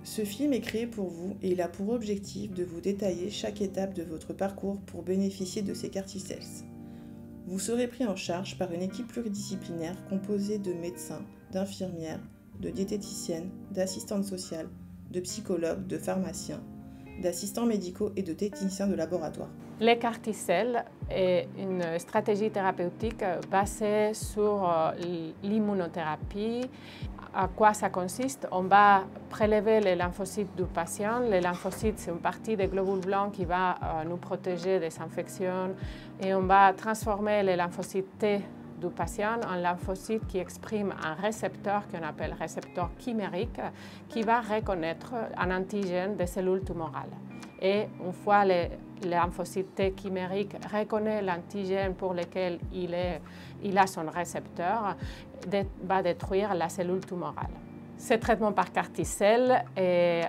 Ce film est créé pour vous et il a pour objectif de vous détailler chaque étape de votre parcours pour bénéficier de ces CAR T-cells. Vous serez pris en charge par une équipe pluridisciplinaire composée de médecins, d'infirmières, de diététiciennes, d'assistantes sociales, de psychologues, de pharmaciens, d'assistants médicaux et de techniciens de laboratoire. Les CAR T-cells est une stratégie thérapeutique basée sur l'immunothérapie. À quoi ça consiste? On va prélever les lymphocytes du patient. Les lymphocytes, c'est une partie des globules blancs qui va nous protéger des infections. Et on va transformer les lymphocytes T du patient en lymphocytes qui expriment un récepteur qu'on appelle récepteur chimérique qui va reconnaître un antigène des cellules tumorales. Et une fois les lymphocytes T chimériques reconnaissent l'antigène pour lequel il a son récepteur, va détruire la cellule tumorale. Ce traitement par CAR T-cell est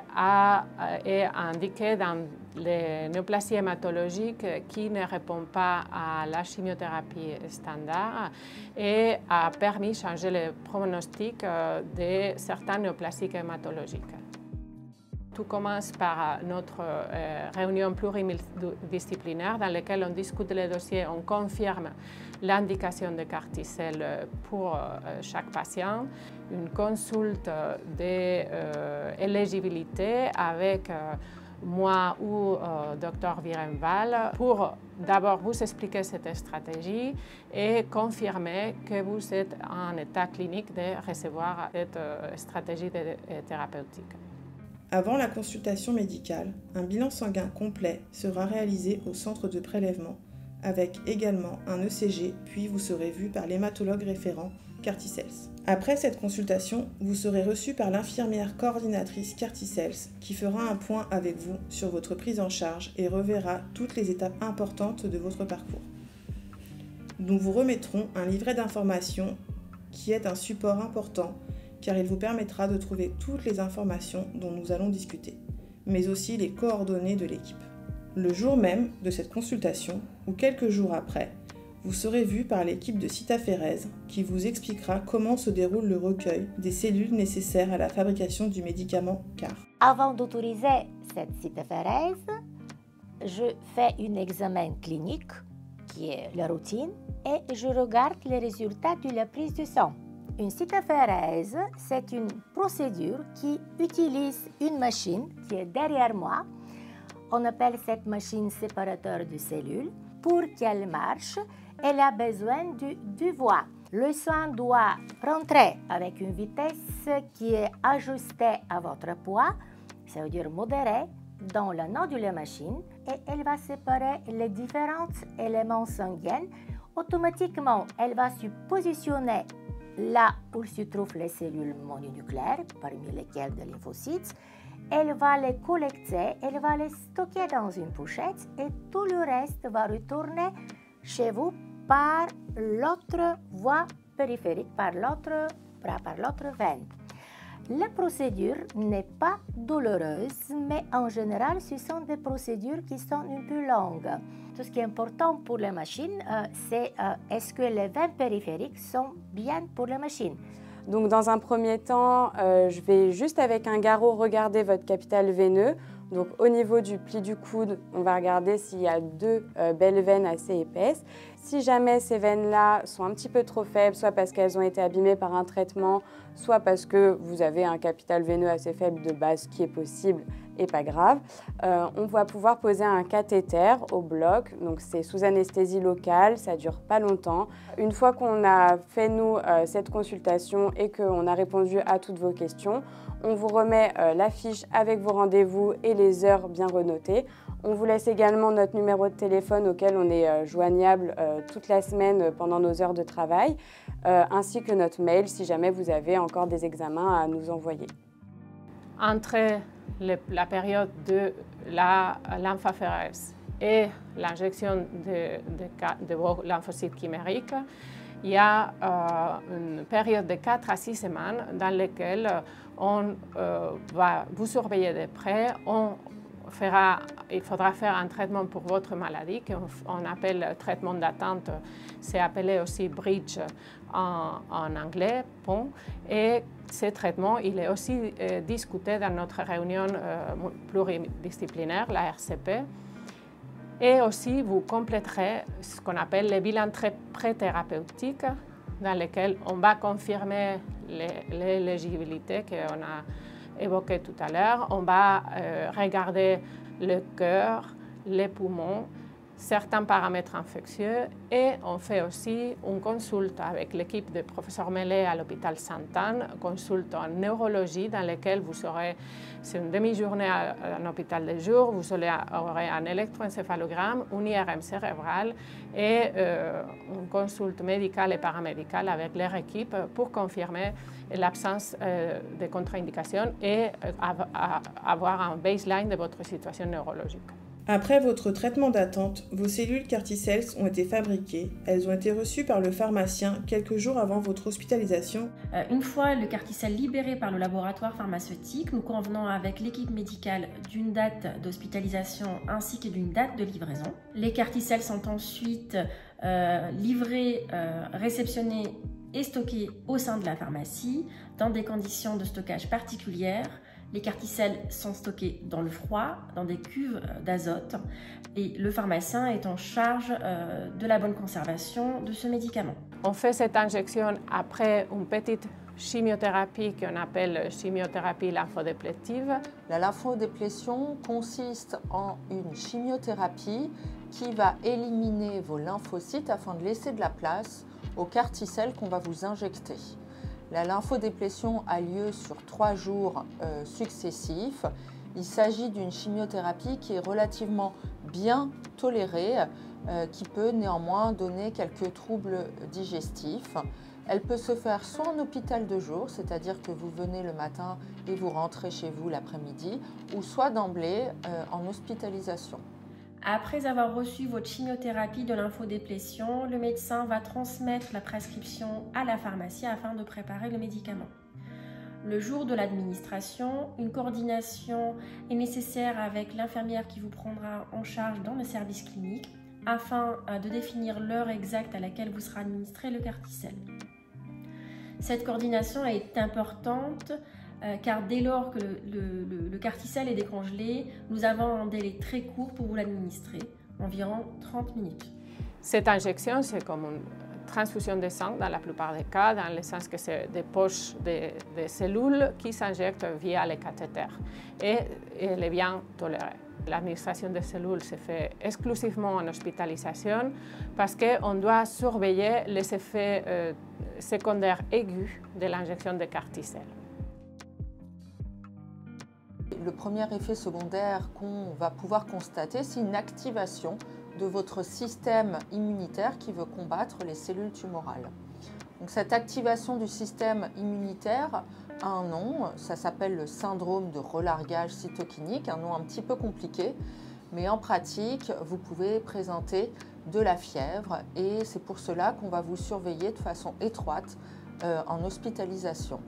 indiqué dans les néoplasies hématologiques qui ne répondent pas à la chimiothérapie standard et a permis de changer le pronostic de certaines néoplasies hématologiques. Tout commence par notre réunion pluridisciplinaire dans laquelle on discute les dossiers, on confirme l'indication de CAR T-cell pour chaque patient, une consulte d'éligibilité avec moi ou Dr Virenval pour d'abord vous expliquer cette stratégie et confirmer que vous êtes en état clinique de recevoir cette stratégie thérapeutique. Avant la consultation médicale, un bilan sanguin complet sera réalisé au centre de prélèvement, avec également un ECG, puis vous serez vu par l'hématologue référent CAR T-cells. Après cette consultation, vous serez reçu par l'infirmière coordinatrice CAR T-cells qui fera un point avec vous sur votre prise en charge et reverra toutes les étapes importantes de votre parcours. Nous vous remettrons un livret d'informations qui est un support important car il vous permettra de trouver toutes les informations dont nous allons discuter, mais aussi les coordonnées de l'équipe. Le jour même de cette consultation, ou quelques jours après, vous serez vu par l'équipe de Cytaferez qui vous expliquera comment se déroule le recueil des cellules nécessaires à la fabrication du médicament CAR. Avant d'autoriser cette Cytaferez, je fais un examen clinique qui est la routine et je regarde les résultats de la prise de sang. Une cytaphérèse, c'est une procédure qui utilise une machine qui est derrière moi. On appelle cette machine séparateur de cellules. Pour qu'elle marche, elle a besoin du voie. Le sang doit rentrer avec une vitesse qui est ajustée à votre poids, ça veut dire modérée, dans l'anneau de la machine et elle va séparer les différents éléments sanguins. Automatiquement, elle va se positionner là où se trouvent les cellules mononucléaires, parmi lesquelles des lymphocytes. Elle va les collecter, elle va les stocker dans une pochette et tout le reste va retourner chez vous par l'autre voie périphérique, par l'autre veine. La procédure n'est pas douloureuse, mais en général, ce sont des procédures qui sont un peu longues. Tout ce qui est important pour les machines, c'est est-ce que les veines périphériques sont bien pour la machine. Donc dans un premier temps, je vais juste avec un garrot regarder votre capital veineux. Donc au niveau du pli du coude, on va regarder s'il y a deux belles veines assez épaisses. Si jamais ces veines-là sont un petit peu trop faibles, soit parce qu'elles ont été abîmées par un traitement, soit parce que vous avez un capital veineux assez faible de base, ce qui est possible et pas grave, on va pouvoir poser un cathéter au bloc. Donc c'est sous anesthésie locale, ça dure pas longtemps. Une fois qu'on a fait nous cette consultation et qu'on a répondu à toutes vos questions, on vous remet la fiche avec vos rendez-vous et les heures bien renotées. On vous laisse également notre numéro de téléphone auquel on est joignable toute la semaine pendant nos heures de travail, ainsi que notre mail si jamais vous avez encore des examens à nous envoyer. Entre la période de la lymphophérèse et l'injection de vos lymphocytes chimériques, il y a une période de 4 à 6 semaines dans laquelle on va vous surveiller de près, on il faudra faire un traitement pour votre maladie qu'on appelle traitement d'attente. C'est appelé aussi bridge en anglais, pont. Et ce traitement, il est aussi discuté dans notre réunion pluridisciplinaire, la RCP. Et aussi, vous compléterez ce qu'on appelle les bilans pré-thérapeutiques, dans lesquels on va confirmer l'éligibilité qu'on a évoquée tout à l'heure. On va regarder le cœur, les poumons, certains paramètres infectieux et on fait aussi une consulte avec l'équipe de professeur Mellet à l'hôpital Sainte-Anne, consulte en neurologie dans laquelle vous aurez, c'est une demi-journée à un hôpital de jour, vous aurez un électroencéphalogramme, une IRM cérébrale et une consulte médicale et paramédicale avec leur équipe pour confirmer l'absence de contre-indications et avoir un baseline de votre situation neurologique. Après votre traitement d'attente, vos cellules CAR-T-cells ont été fabriquées. Elles ont été reçues par le pharmacien quelques jours avant votre hospitalisation. Une fois le CAR-T-cell libéré par le laboratoire pharmaceutique, nous convenons avec l'équipe médicale d'une date d'hospitalisation ainsi que d'une date de livraison. Les CAR-T-cells sont ensuite livrés, réceptionnés et stockés au sein de la pharmacie dans des conditions de stockage particulières. Les CAR-T-cells sont stockés dans le froid, dans des cuves d'azote et le pharmacien est en charge de la bonne conservation de ce médicament. On fait cette injection après une petite chimiothérapie qu'on appelle chimiothérapie lymphodéplétive. La lymphodéplétion consiste en une chimiothérapie qui va éliminer vos lymphocytes afin de laisser de la place aux CAR-T-cells qu'on va vous injecter. La lymphodéplétion a lieu sur 3 jours successifs. Il s'agit d'une chimiothérapie qui est relativement bien tolérée, qui peut néanmoins donner quelques troubles digestifs. Elle peut se faire soit en hôpital de jour, c'est-à-dire que vous venez le matin et vous rentrez chez vous l'après-midi, ou soit d'emblée en hospitalisation. Après avoir reçu votre chimiothérapie de lymphodéplétion, le médecin va transmettre la prescription à la pharmacie afin de préparer le médicament. Le jour de l'administration, une coordination est nécessaire avec l'infirmière qui vous prendra en charge dans le service clinique afin de définir l'heure exacte à laquelle vous sera administré le CAR-T-cell. Cette coordination est importante car dès lors que le CAR-T-cell est décongelé, nous avons un délai très court pour vous l'administrer, environ 30 minutes. Cette injection, c'est comme une transfusion de sang dans la plupart des cas, dans le sens que c'est des poches de cellules qui s'injectent via les cathéters et elle est bien tolérée. L'administration des cellules se fait exclusivement en hospitalisation parce qu'on doit surveiller les effets secondaires aigus de l'injection de CAR-T-cell. Le premier effet secondaire qu'on va pouvoir constater, c'est une activation de votre système immunitaire qui veut combattre les cellules tumorales. Donc, cette activation du système immunitaire a un nom, ça s'appelle le syndrome de relargage cytokinique, un nom un petit peu compliqué, mais en pratique, vous pouvez présenter de la fièvre et c'est pour cela qu'on va vous surveiller de façon étroite en hospitalisation.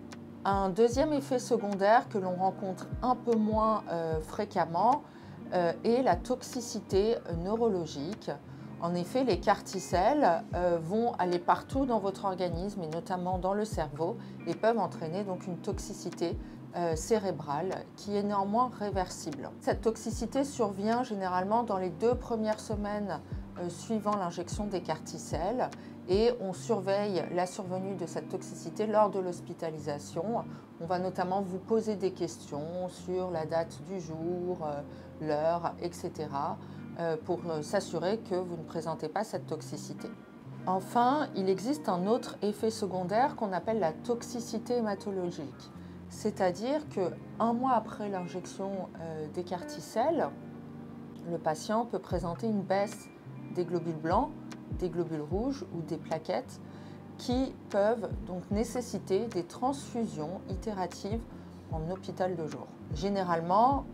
Un deuxième effet secondaire que l'on rencontre un peu moins fréquemment est la toxicité neurologique. En effet, les CAR-T-cells vont aller partout dans votre organisme et notamment dans le cerveau et peuvent entraîner donc une toxicité cérébrale qui est néanmoins réversible. Cette toxicité survient généralement dans les 2 premières semaines suivant l'injection des CAR-T-cells et on surveille la survenue de cette toxicité lors de l'hospitalisation. On va notamment vous poser des questions sur la date du jour, l'heure, etc. pour s'assurer que vous ne présentez pas cette toxicité. Enfin, il existe un autre effet secondaire qu'on appelle la toxicité hématologique. C'est-à-dire qu'un mois après l'injection des CAR-T-cells, le patient peut présenter une baisse des globules blancs, des globules rouges ou des plaquettes qui peuvent donc nécessiter des transfusions itératives en hôpital de jour. Généralement,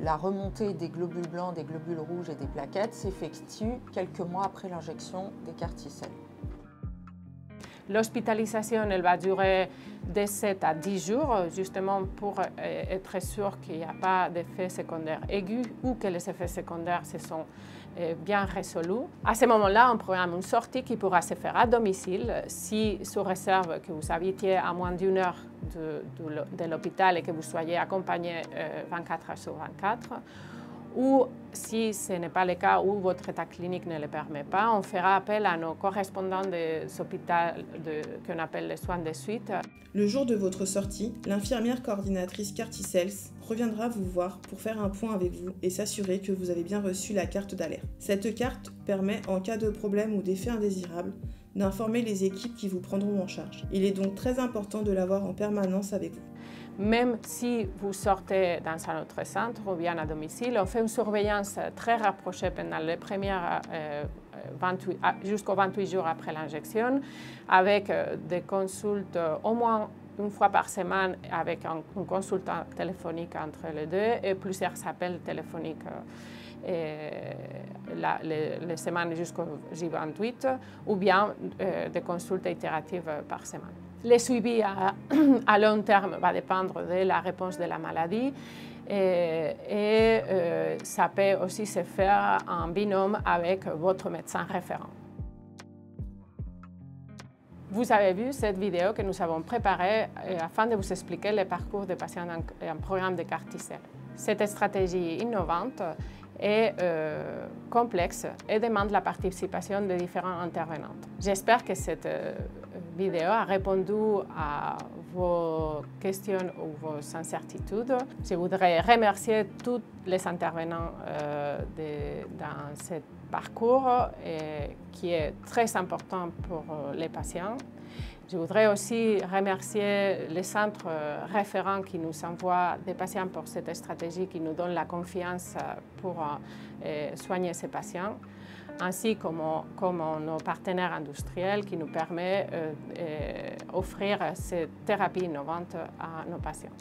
la remontée des globules blancs, des globules rouges et des plaquettes s'effectue quelques mois après l'injection des CAR-T-cells. L'hospitalisation, elle va durer de 7 à 10 jours, justement pour être sûr qu'il n'y a pas d'effets secondaires aigus ou que les effets secondaires se sont bien résolus. À ce moment-là, on programme une sortie qui pourra se faire à domicile si, sous réserve que vous habitiez à moins d'1 heure de l'hôpital et que vous soyez accompagné 24 heures sur 24. Ou si ce n'est pas le cas ou votre état clinique ne le permet pas, on fera appel à nos correspondants des hôpitaux qu'on appelle les soins de suite. Le jour de votre sortie, l'infirmière coordinatrice Carticels reviendra vous voir pour faire un point avec vous et s'assurer que vous avez bien reçu la carte d'alerte. Cette carte permet, en cas de problème ou d'effet indésirable, d'informer les équipes qui vous prendront en charge. Il est donc très important de l'avoir en permanence avec vous. Même si vous sortez dans un autre centre ou bien à domicile, on fait une surveillance très rapprochée pendant les premières jusqu'aux 28 jours après l'injection, avec des consultes au moins une fois par semaine avec un consultant téléphonique entre les deux et plusieurs appels téléphoniques les semaines jusqu'au J28 ou bien des consultes itératives par semaine. Le suivi à long terme va dépendre de la réponse de la maladie et ça peut aussi se faire en binôme avec votre médecin référent. Vous avez vu cette vidéo que nous avons préparée afin de vous expliquer le parcours des patients en programme de Carticels. Cette stratégie innovante est complexe et demande la participation de différents intervenants. J'espère que cette vidéo a répondu à vos questions ou vos incertitudes. Je voudrais remercier tous les intervenants dans ce parcours qui est très important pour les patients. Je voudrais aussi remercier les centres référents qui nous envoient des patients pour cette stratégie, qui nous donnent la confiance pour soigner ces patients, ainsi comme nos partenaires industriels qui nous permettent d'offrir ces thérapies innovantes à nos patients.